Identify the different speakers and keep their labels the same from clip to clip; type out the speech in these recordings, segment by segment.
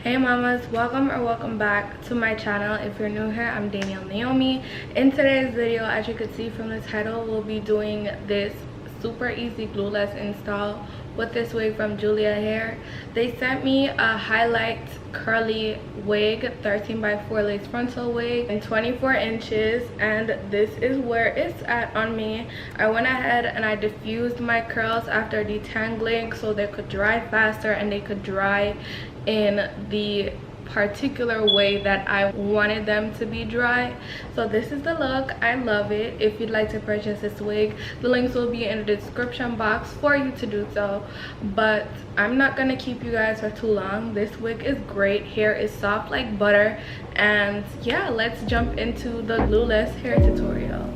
Speaker 1: Hey mamas, welcome back to my channel. If you're new here, I'm Danielle Naomi. In today's video, as you can see from the title, we'll be doing this super easy glueless install with this wig from Julia Hair. They sent me a highlight curly wig, 13x4 lace frontal wig in 24 inches, and this is where it's at on me. I went ahead and I diffused my curls after detangling so they could dry faster and they could dry in the particular way that I wanted them to be dry. So this is the look. I love it. If you'd like to purchase this wig, the links will be in the description box for you to do so, but I'm not gonna keep you guys for too long. This wig is great. Hair is soft like butter, and yeah, let's jump into the glueless hair tutorial.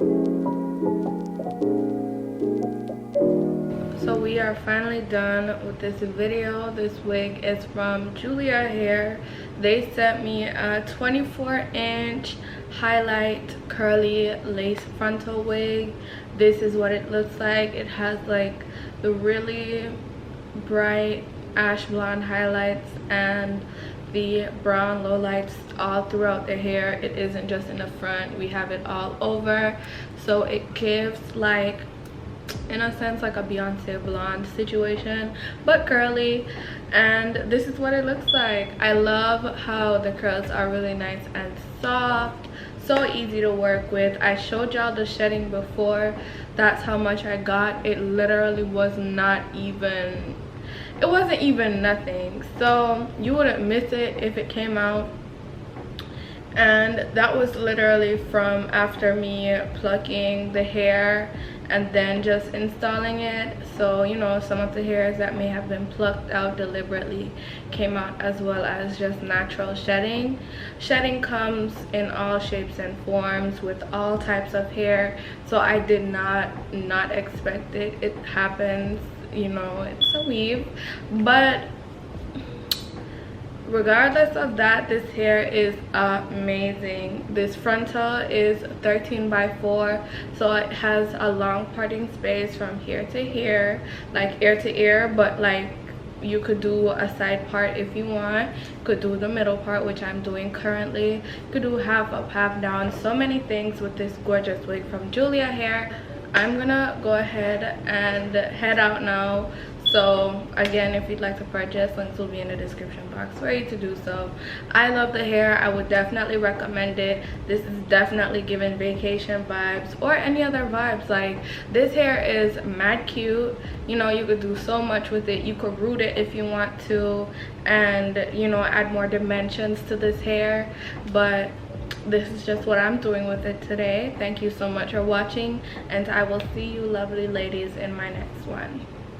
Speaker 1: So we are finally done with this video. This wig is from Julia Hair. They sent me a 24-inch highlight curly lace frontal wig. This is what it looks like. It has like the really bright ash blonde highlights and the brown lowlights all throughout the hair. It isn't just in the front, we have it all over, so it gives like, in a sense, like a Beyonce blonde situation, but curly. And this is what it looks like. I love how the curls are really nice and soft, so easy to work with. I showed y'all the shedding before. That's how much I got. It literally was not even, it wasn't even nothing, so you wouldn't miss it if it came out. And that was literally from after me plucking the hair and then just installing it. So, you know, some of the hairs that may have been plucked out deliberately came out, as well as just natural shedding. Shedding comes in all shapes and forms with all types of hair, so I did not expect it. It happens, you know, it's a weave. But regardless of that, this hair is amazing. This frontal is 13 by 4, so it has a long parting space from here to here, like ear to ear, but like you could do a side part if you want. You could do the middle part, which I'm doing currently. You could do half up, half down. So many things with this gorgeous wig from Julia Hair. I'm gonna go ahead and head out now. So again, if you'd like to purchase, links will be in the description box for you to do so. I love the hair. I would definitely recommend it. This is definitely giving vacation vibes or any other vibes. Like, this hair is mad cute. You know, you could do so much with it. You could root it if you want to, and, you know, add more dimensions to this hair. But this is just what I'm doing with it today. Thank you so much for watching, and I will see you lovely ladies in my next one.